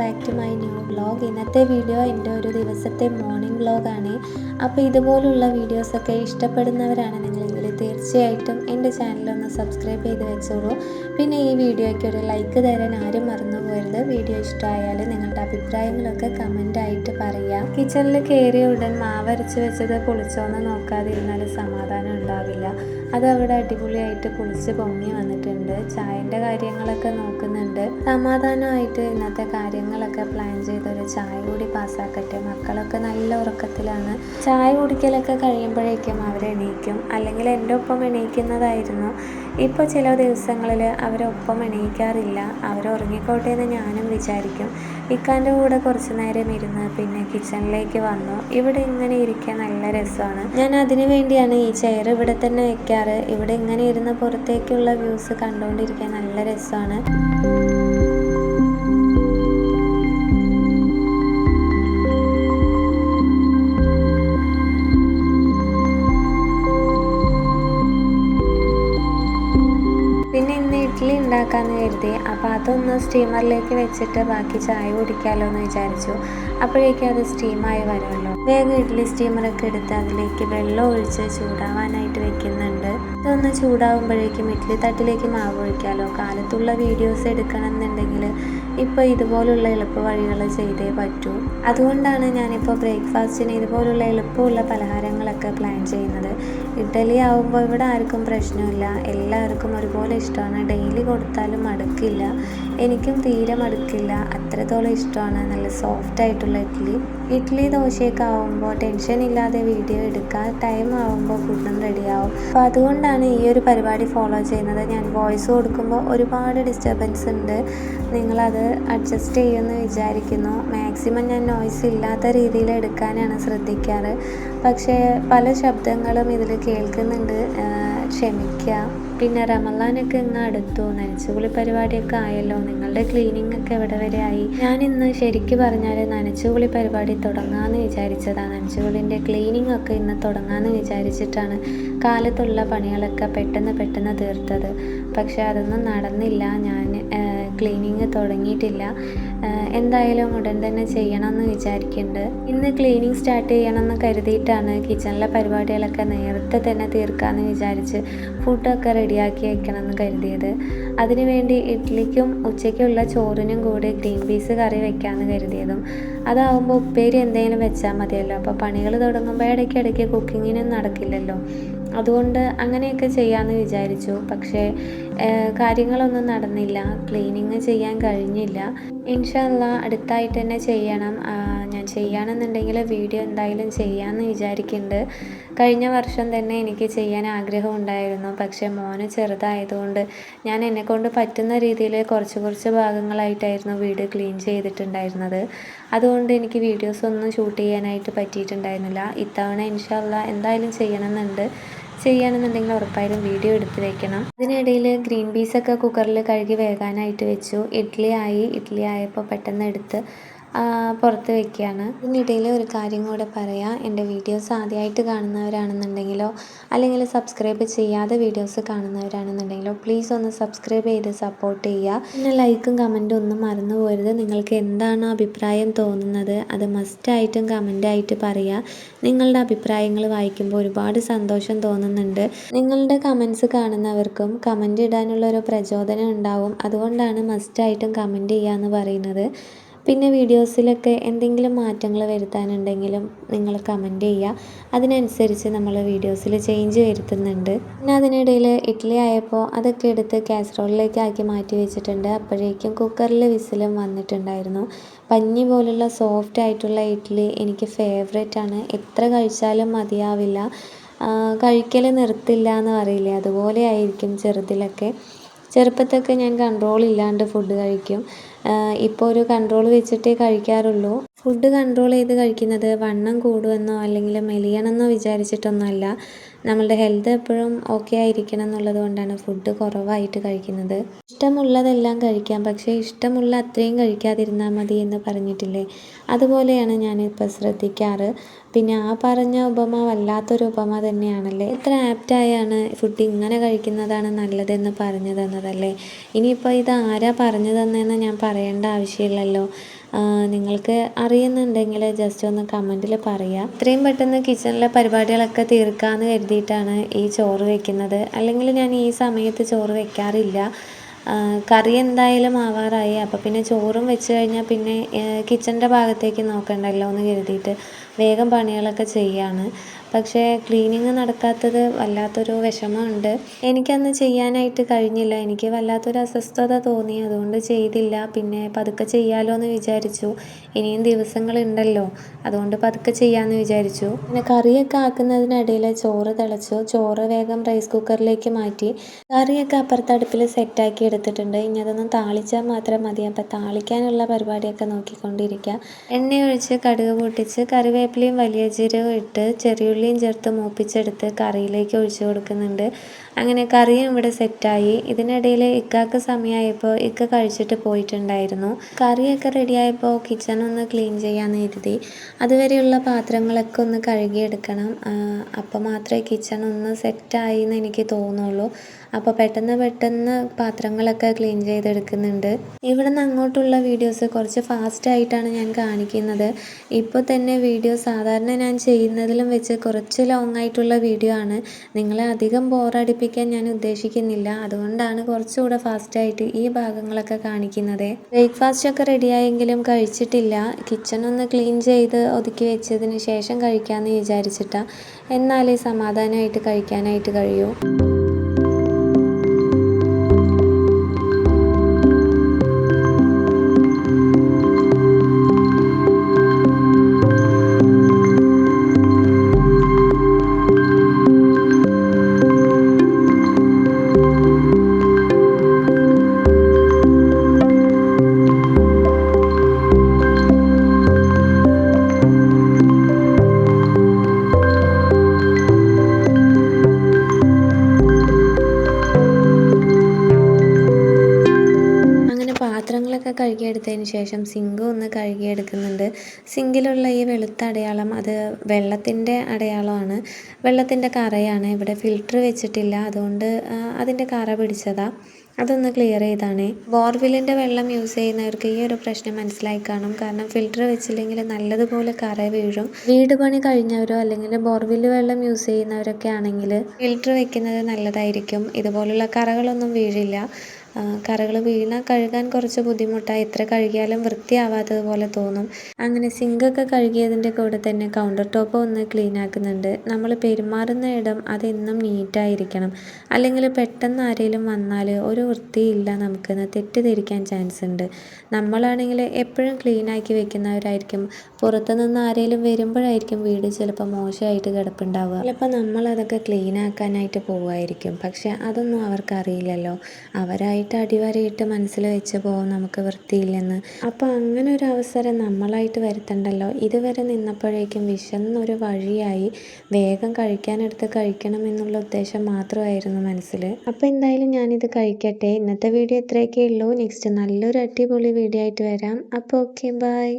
Back to my new vlog. ഇന്നത്തെ video എൻ്റെ ഒരു ദിവസത്തെ മോർണിംഗ് വ്ളോഗാണ്. അപ്പോൾ ഇതുപോലുള്ള വീഡിയോസൊക്കെ ഇഷ്ടപ്പെടുന്നവരാണെന്നെങ്കിൽ തീർച്ചയായിട്ടും എൻ്റെ ചാനലൊന്ന് സബ്സ്ക്രൈബ് ചെയ്ത് വെച്ചോളൂ. പിന്നെ ഈ വീഡിയോയ്ക്ക് ഒരു ലൈക്ക് തരാൻ ആരും മറന്നു പോകരുത്. വീഡിയോ ഇഷ്ടമായാൽ നിങ്ങളുടെ അഭിപ്രായങ്ങളൊക്കെ കമൻ്റായിട്ട് പറയുക. കിച്ചണിൽ കയറിയ ഉടൻ മാവരച്ച് വെച്ചത് പൊളിച്ചോന്ന് നോക്കാതിരുന്നാൽ സമാധാനം ഉണ്ടാവില്ല. അതവിടെ അടിപൊളിയായിട്ട് പൊളിച്ച് പൊങ്ങി വന്നിട്ടുണ്ട്. ചായൻ്റെ കാര്യങ്ങളൊക്കെ നോക്കുന്നുണ്ട്. സമാധാനമായിട്ട് ഇന്നത്തെ കാര്യങ്ങളൊക്കെ പ്ലാൻ ചെയ്തൊരു ചായ കൂടി പാസ്സാക്കട്ടെ. മക്കളൊക്കെ നല്ല ഉറക്കത്തിലാണ്. ചായ കുടിക്കലൊക്കെ കഴിയുമ്പോഴേക്കും അവരെണീക്കും, അല്ലെങ്കിൽ എൻ്റെ ഒപ്പം എണീക്കുന്നതായിരുന്നു. ഇപ്പോൾ ചില ദിവസങ്ങളിൽ അവരൊപ്പം എണീക്കാറില്ല. അവരുറങ്ങിക്കോട്ടെ എന്ന് ഞാനും വിചാരിക്കും. ഇക്കാൻ്റെ കൂടെ കുറച്ച് നേരം ഇരുന്ന് പിന്നെ കിച്ചണിലേക്ക് വന്നു. ഇവിടെ ഇങ്ങനെ ഇരിക്കാൻ നല്ല രസമാണ്. ഞാൻ അതിനു വേണ്ടിയാണ് ഈ ചെയർ ഇവിടെ തന്നെ വെക്കാറ്. ഇവിടെ ഇങ്ങനെ ഇരുന്ന് പുറത്തേക്കുള്ള വ്യൂസ് കണ്ടുകൊണ്ടിരിക്കാൻ നല്ല രസമാണ്. പിന്നെ ഇന്ന് ഇഡ്ഡലി ഉണ്ടാക്കാമെന്ന് കരുതി. അപ്പോൾ അതൊന്ന് സ്റ്റീമറിലേക്ക് വെച്ചിട്ട് ബാക്കി ചായ കുടിക്കാമല്ലോ എന്ന് വിചാരിച്ചു. അപ്പോഴേക്കും അത് സ്റ്റീമായി വരുമല്ലോ. വേഗം ഇഡ്ഡലി സ്റ്റീമറൊക്കെ എടുത്ത് അതിലേക്ക് വെള്ളം ഒഴിച്ച് ചൂടാവാനായിട്ട് വെക്കുന്നുണ്ട്. ഇതൊന്ന് ചൂടാവുമ്പോഴേക്കും ഇഡ്ഡലി തട്ടിലേക്ക് മാവ് ഒഴിക്കാമല്ലോ. കാലത്തുള്ള വീഡിയോസ് എടുക്കണം എന്നുണ്ടെങ്കിൽ ഇപ്പോൾ ഇതുപോലുള്ള എളുപ്പ വഴികൾ ചെയ്തേ പറ്റൂ. അതുകൊണ്ടാണ് ഞാനിപ്പോൾ ബ്രേക്ക്ഫാസ്റ്റിന് ഇതുപോലുള്ള എളുപ്പമുള്ള പലഹാരങ്ങളൊക്കെ പ്ലാൻ ചെയ്യുന്നത്. ഇഡ്ഡലി ആവുമ്പോൾ ഇവിടെ ആർക്കും പ്രശ്നമില്ല, എല്ലാവർക്കും ഒരുപോലെ ഇഷ്ടമാണ്. ഡെയിലി കൊടുത്താലും മടുക്കില്ല. എനിക്കും തീരെ മടുക്കില്ല, അത്രത്തോളം ഇഷ്ടമാണ്. നല്ല സോഫ്റ്റ് ആയിട്ടുള്ള ഇഡ്ഡലി ദോശയൊക്കെ ആവുമ്പോൾ ടെൻഷൻ ഇല്ലാതെ വീഡിയോ എടുക്കുക. ടൈം ആവുമ്പോൾ ഫുഡും റെഡിയാവും. അപ്പോൾ അതുകൊണ്ടാണ് ഈ ഒരു പരിപാടി ഫോളോ ചെയ്യുന്നത്. ഞാൻ വോയിസ് കൊടുക്കുമ്പോൾ ഒരുപാട് ഡിസ്റ്റർബൻസ് ഉണ്ട്, നിങ്ങളത് അഡ്ജസ്റ്റ് ചെയ്യുമെന്ന് വിചാരിക്കുന്നു. മാക്സിമം ഞാൻ നോയ്സ് ഇല്ലാത്ത രീതിയിൽ എടുക്കാനാണ് ശ്രദ്ധിക്കാറ്. പക്ഷേ പല ശബ്ദങ്ങളും ഇതിൽ കേൾക്കുന്നുണ്ട്, ക്ഷമിക്കുക. പിന്നെ റമളാനൊക്കെ ഇങ്ങ് അടുത്തു. നനച്ചുകുളി പരിപാടിയൊക്കെ ആയല്ലോ. നിങ്ങളുടെ ക്ലീനിങ് ഒക്കെ എവിടെ വരെ ആയി? ഞാനിന്ന് ശരിക്കും പറഞ്ഞാൽ നനച്ചുകുളി പരിപാടി തുടങ്ങാമെന്ന് വിചാരിച്ചതാണ്. നനച്ചുകുളിൻ്റെ ക്ലീനിങ് ഒക്കെ ഇന്ന് തുടങ്ങാമെന്ന് വിചാരിച്ചിട്ടാണ് കാലത്തുള്ള പണികളൊക്കെ പെട്ടെന്ന് തീർത്തത്. പക്ഷേ അതൊന്നും നടന്നില്ല. ഞാൻ ക്ലീനിങ് തുടങ്ങിയിട്ടില്ല. എന്തായാലും ഉടൻ തന്നെ ചെയ്യണമെന്ന് വിചാരിക്കുന്നുണ്ട്. ഇന്ന് ക്ലീനിങ് സ്റ്റാർട്ട് ചെയ്യണമെന്ന് കരുതിയിട്ടാണ് കിച്ചണിലെ പരിപാടികളൊക്കെ നേരത്തെ തന്നെ തീർക്കാമെന്ന് വിചാരിച്ച് ഫുഡൊക്കെ റെഡിയാക്കി വയ്ക്കണമെന്ന് കരുതിയത്. അതിനുവേണ്ടി ഇഡ്ഡലിക്കും ഉച്ചയ്ക്കുള്ള ചോറിനും കൂടി ഗ്രീൻ പീസ് കറി വെക്കാമെന്ന് കരുതിയതും. അതാവുമ്പോൾ ഉപ്പേരി എന്തെങ്കിലും വെച്ചാൽ മതിയല്ലോ. അപ്പോൾ പണികൾ തുടങ്ങുമ്പോൾ ഇടയ്ക്കിടയ്ക്ക് കുക്കിങ്ങിനും നടക്കില്ലല്ലോ. അതുകൊണ്ട് അങ്ങനെയൊക്കെ ചെയ്യാമെന്ന് വിചാരിച്ചു. പക്ഷേ കാര്യങ്ങളൊന്നും നടന്നില്ല. ക്ലീനിങ് ചെയ്യാൻ കഴിഞ്ഞില്ല. ഇൻഷാ അല്ലാഹ് അടുത്തായിട്ട് തന്നെ ചെയ്യണം. ഞാൻ ചെയ്യുകയാണെന്നുണ്ടെങ്കിൽ വീഡിയോ എന്തായാലും ചെയ്യാമെന്ന് വിചാരിക്കുന്നുണ്ട്. കഴിഞ്ഞ വർഷം തന്നെ എനിക്ക് ചെയ്യാൻ ആഗ്രഹം ഉണ്ടായിരുന്നു. പക്ഷേ മോന് ചെറുതായതുകൊണ്ട് ഞാൻ എന്നെക്കൊണ്ട് പറ്റുന്ന രീതിയിൽ കുറച്ച് ഭാഗങ്ങളായിട്ടായിരുന്നു വീട് ക്ലീൻ ചെയ്തിട്ടുണ്ടായിരുന്നത്. അതുകൊണ്ട് എനിക്ക് വീഡിയോസൊന്നും ഷൂട്ട് ചെയ്യാനായിട്ട് പറ്റിയിട്ടുണ്ടായിരുന്നില്ല. ഇത്തവണ ഇൻഷാ അല്ലാഹ് എന്തായാലും ചെയ്യണമെന്നുണ്ടെങ്കിൽ ഉറപ്പായാലും വീഡിയോ എടുത്ത് വെക്കണം. അതിനിടയിൽ ഗ്രീൻ പീസൊക്കെ കുക്കറിൽ കഴുകി വേകാനായിട്ട് വെച്ചു. ഇഡ്ഡലി ആയപ്പോൾ പെട്ടെന്ന് എടുത്ത് പുറത്ത് വയ്ക്കുകയാണ്. ഇതിനിടയിൽ ഒരു കാര്യം കൂടെ പറയാം. എൻ്റെ വീഡിയോസ് ആദ്യമായിട്ട് കാണുന്നവരാണെന്നുണ്ടെങ്കിലോ അല്ലെങ്കിൽ സബ്സ്ക്രൈബ് ചെയ്യാതെ വീഡിയോസ് കാണുന്നവരാണെന്നുണ്ടെങ്കിലോ പ്ലീസ് ഒന്ന് സബ്സ്ക്രൈബ് ചെയ്ത് സപ്പോർട്ട് ചെയ്യുക. പിന്നെ ലൈക്കും കമൻറ്റും ഒന്നും മറന്നു പോരുത്. നിങ്ങൾക്ക് എന്താണോ അഭിപ്രായം തോന്നുന്നത് അത് മസ്റ്റായിട്ടും കമൻ്റായിട്ട് പറയുക. നിങ്ങളുടെ അഭിപ്രായങ്ങൾ വായിക്കുമ്പോൾ ഒരുപാട് സന്തോഷം തോന്നുന്നുണ്ട്. നിങ്ങളുടെ കമൻറ്റ്സ് കാണുന്നവർക്കും കമൻ്റ് ഇടാനുള്ളൊരു പ്രചോദനം ഉണ്ടാവും. അതുകൊണ്ടാണ് മസ്റ്റായിട്ടും കമൻറ്റ് ചെയ്യുക എന്ന് പറയുന്നത്. പിന്നെ വീഡിയോസിലൊക്കെ എന്തെങ്കിലും മാറ്റങ്ങൾ വരുത്താനുണ്ടെങ്കിലും നിങ്ങൾ കമൻറ്റ് ചെയ്യുക. അതിനനുസരിച്ച് നമ്മൾ വീഡിയോസിൽ ചേഞ്ച് വരുത്തുന്നുണ്ട്. പിന്നെ അതിനിടയിൽ ഇഡ്ഡലി ആയപ്പോൾ അതൊക്കെ എടുത്ത് കാസറോളിലേക്ക് ആക്കി മാറ്റി വെച്ചിട്ടുണ്ട്. അപ്പോഴേക്കും കുക്കറിൽ വിസിലും വന്നിട്ടുണ്ടായിരുന്നു. പഞ്ഞി പോലുള്ള സോഫ്റ്റ് ആയിട്ടുള്ള ഇഡ്ഡലി എനിക്ക് ഫേവറേറ്റാണ്. എത്ര കഴിച്ചാലും മതിയാവില്ല. കഴിക്കൽ നിർത്തില്ല എന്ന് പറയില്ലേ, അതുപോലെ ആയിരിക്കും ചെറുപ്പത്തൊക്കെ ഞാൻ കൺട്രോൾ ഇല്ലാണ്ട് ഫുഡ് കഴിക്കും. ഇപ്പോൾ ഒരു കൺട്രോൾ വെച്ചിട്ടേ കഴിക്കാറുള്ളൂ. ഫുഡ് കൺട്രോൾ ചെയ്ത് കഴിക്കുന്നത് വണ്ണം കൂടുമെന്നോ അല്ലെങ്കിൽ മെലിയണമെന്നോ വിചാരിച്ചിട്ടൊന്നുമല്ല. നമ്മളുടെ ഹെൽത്ത് എപ്പോഴും ഓക്കെ ആയിരിക്കണം എന്നുള്ളത് കൊണ്ടാണ് ഫുഡ് കുറവായിട്ട് കഴിക്കുന്നത്. ഇഷ്ടമുള്ളതെല്ലാം കഴിക്കാം, പക്ഷേ ഇഷ്ടമുള്ള അത്രയും കഴിക്കാതിരുന്നാൽ മതി എന്ന് പറഞ്ഞിട്ടില്ലേ, അതുപോലെയാണ് ഞാനിപ്പോൾ ശ്രദ്ധിക്കാറ്. പിന്നെ ആ പറഞ്ഞ ഉപമ വല്ലാത്തൊരു ഉപമ തന്നെയാണല്ലേ. എത്ര ആപ്റ്റായാണ് ഫുഡ് ഇങ്ങനെ കഴിക്കുന്നതാണ് നല്ലതെന്ന് പറഞ്ഞു തന്നതല്ലേ. ഇനിയിപ്പോൾ ഇത് ആരാ പറഞ്ഞു തന്നതെന്ന് ഞാൻ പറയേണ്ട ആവശ്യമില്ലല്ലോ. നിങ്ങൾക്ക് അറിയുന്നുണ്ടെങ്കിൽ ജസ്റ്റ് ഒന്ന് കമൻറ്റിൽ പറയുക. ഇത്രയും പെട്ടെന്ന് കിച്ചണിലെ പരിപാടികളൊക്കെ തീർക്കാമെന്ന് കരുതിയിട്ടാണ് ഈ ചോറ് വെക്കുന്നത്. അല്ലെങ്കിൽ ഞാൻ ഈ സമയത്ത് ചോറ് വെക്കാറില്ല. കറി എന്തായാലും ആവാറായി. അപ്പോൾ പിന്നെ ചോറും വെച്ച് കഴിഞ്ഞാൽ പിന്നെ കിച്ചണിൻ്റെ ഭാഗത്തേക്ക് നോക്കണ്ടല്ലോ എന്ന് കരുതിയിട്ട് വേഗം പണികളൊക്കെ ചെയ്യാണ്. പക്ഷേ ക്ലീനിങ് നടക്കാത്തത് വല്ലാത്തൊരു വിഷമമുണ്ട്. എനിക്കന്ന് ചെയ്യാനായിട്ട് കഴിഞ്ഞില്ല. എനിക്ക് വല്ലാത്തൊരു അസ്വസ്ഥത തോന്നി. അതുകൊണ്ട് ചെയ്തില്ല. പിന്നെ പതുക്കെ ചെയ്യാമല്ലോ എന്ന് വിചാരിച്ചു. ഇനിയും ദിവസങ്ങളുണ്ടല്ലോ, അതുകൊണ്ട് പതുക്കെ ചെയ്യാമെന്ന് വിചാരിച്ചു. പിന്നെ കറിയൊക്കെ ആക്കുന്നതിനിടയിൽ ചോറ് തിളച്ചു. ചോറ് വേഗം റൈസ് കുക്കറിലേക്ക് മാറ്റി. കറിയൊക്കെ അപ്പുറത്തെ അടുപ്പിൽ സെറ്റാക്കി എടുത്തിട്ടുണ്ട്. ഇനി അതൊന്നും താളിച്ചാൽ മാത്രം മതി. അപ്പോൾ താളിക്കാനുള്ള പരിപാടിയൊക്കെ നോക്കിക്കൊണ്ടിരിക്കുക. എണ്ണ ഒഴിച്ച് കടുക് പൊട്ടിച്ച് കറിവേപ്പിലയും വലിയ ജീരകവും ഇട്ട് ചെറിയുള്ളിയും ചേർത്ത് മൂപ്പിച്ചെടുത്ത് കറിയിലേക്ക് ഒഴിച്ചു കൊടുക്കുന്നുണ്ട്. അങ്ങനെ കറിയും ഇവിടെ സെറ്റായി. ഇതിനിടയിൽ ഇക്കാക്ക് സമയമായപ്പോൾ ഇക്ക കഴിച്ചിട്ട് പോയിട്ടുണ്ടായിരുന്നു. കറിയൊക്കെ റെഡിയായപ്പോൾ കിച്ചൺ ഒന്ന് ക്ലീൻ ചെയ്യാമെന്ന് കരുതി. അതുവരെയുള്ള പാത്രങ്ങളൊക്കെ ഒന്ന് കഴുകിയെടുക്കണം. അപ്പോൾ മാത്രമേ കിച്ചൺ ഒന്ന് സെറ്റായി എന്ന് എനിക്ക് തോന്നുള്ളൂ. അപ്പോൾ പെട്ടെന്ന് പാത്രങ്ങളൊക്കെ ക്ലീൻ ചെയ്തെടുക്കുന്നുണ്ട്. ഇവിടെ നിന്ന് അങ്ങോട്ടുള്ള വീഡിയോസ് കുറച്ച് ഫാസ്റ്റായിട്ടാണ് ഞാൻ കാണിക്കുന്നത്. ഇപ്പോൾ തന്നെ വീഡിയോ സാധാരണ ഞാൻ ചെയ്യുന്നതിലും വെച്ച് കുറച്ച് ലോങ് ആയിട്ടുള്ള വീഡിയോ ആണ്. നിങ്ങളെ അധികം ബോറടിപ്പിക്കാൻ ഞാൻ ഉദ്ദേശിക്കുന്നില്ല. അതുകൊണ്ടാണ് കുറച്ചുകൂടെ ഫാസ്റ്റായിട്ട് ഈ ഭാഗങ്ങളൊക്കെ കാണിക്കുന്നത്. ബ്രേക്ക്ഫാസ്റ്റൊക്കെ റെഡിയായെങ്കിലും കഴിച്ചിട്ടില്ല. കിച്ചൺ ഒന്ന് ക്ലീൻ ചെയ്ത് ഒതുക്കി വെച്ചതിന് ശേഷം കഴിക്കാമെന്ന് വിചാരിച്ചിട്ടാണ്. എന്നാലേ സമാധാനമായിട്ട് കഴിക്കാനായിട്ട് കഴിയൂ. പാത്രങ്ങളൊക്കെ കഴുകിയെടുത്തതിന് ശേഷം സിങ്കും ഒന്ന് കഴുകിയെടുക്കുന്നുണ്ട്. സിങ്കിലുള്ള ഈ വെളുത്ത അടയാളം അത് വെള്ളത്തിൻ്റെ അടയാളമാണ്. വെള്ളത്തിൻ്റെ കറയാണ്. ഇവിടെ ഫിൽറ്റർ വെച്ചിട്ടില്ല, അതുകൊണ്ട് അതിൻ്റെ കറ പിടിച്ചതാണ്. അതൊന്ന് ക്ലിയർ ചെയ്താണ്. ബോർവെല്ലിൻ്റെ വെള്ളം യൂസ് ചെയ്യുന്നവർക്ക് ഈ ഒരു പ്രശ്നം മനസ്സിലായി കാണും. കാരണം ഫിൽറ്റർ വെച്ചില്ലെങ്കിൽ നല്ലതുപോലെ കറ വീഴും. വീട് പണി കഴിഞ്ഞവരോ അല്ലെങ്കിൽ ബോർവെല്ല് വെള്ളം യൂസ് ചെയ്യുന്നവരൊക്കെ ആണെങ്കിൽ ഫിൽറ്റർ വെക്കുന്നത് നല്ലതായിരിക്കും. ഇതുപോലുള്ള കറകളൊന്നും വീഴില്ല. കറകൾ വീണാൽ കഴുകാൻ കുറച്ച് ബുദ്ധിമുട്ടാണ്. എത്ര കഴുകിയാലും വൃത്തിയാവാത്തതുപോലെ തോന്നും. അങ്ങനെ സിങ്കൊക്കെ കഴുകിയതിൻ്റെ കൂടെ തന്നെ കൗണ്ടർ ടോപ്പ് ഒന്ന് ക്ലീൻ ആക്കുന്നുണ്ട്. നമ്മൾ പെരുമാറുന്ന ഇടം അതെന്നും നീറ്റായിരിക്കണം. അല്ലെങ്കിൽ പെട്ടെന്ന് ആരെങ്കിലും വന്നാൽ ഒരു വൃത്തിയില്ല നമുക്കെന്ന് തെറ്റിദ്ധരിക്കാൻ ചാൻസ് ഉണ്ട്. നമ്മളാണെങ്കിൽ എപ്പോഴും ക്ലീൻ ആക്കി വെക്കുന്നവരായിരിക്കും. പുറത്തുനിന്ന് ആരെങ്കിലും വരുമ്പോഴായിരിക്കും വീട് ചിലപ്പോൾ മോശമായിട്ട് കിടപ്പുണ്ടാവുക. ചിലപ്പോൾ നമ്മളതൊക്കെ ക്ലീൻ ആക്കാനായിട്ട് പോവുമായിരിക്കും. പക്ഷെ അതൊന്നും അവർക്കറിയില്ലല്ലോ. അവരായിട്ട് അടിവരയിട്ട് മനസ്സിൽ വെച്ച് പോകും നമുക്ക് വൃത്തിയില്ലെന്ന്. അപ്പോൾ അങ്ങനെ ഒരു അവസരം നമ്മളായിട്ട് വരുത്തണ്ടല്ലോ. ഇതുവരെ നിന്നപ്പോഴേക്കും വിശന്നൊരു വഴിയായി. വേഗം കഴിക്കാനെടുത്ത് കഴിക്കണം എന്നുള്ള ഉദ്ദേശം മാത്രമായിരുന്നു മനസ്സിൽ. അപ്പോൾ എന്തായാലും ഞാനിത് കഴിക്കട്ടെ. ഇന്നത്തെ വീഡിയോ ഇത്രയൊക്കെ ഉള്ളൂ. നെക്സ്റ്റ് നല്ലൊരു അടിപൊളി വീഡിയോ ആയിട്ട് വരാം. അപ്പോൾ ഓക്കെ, ബൈ.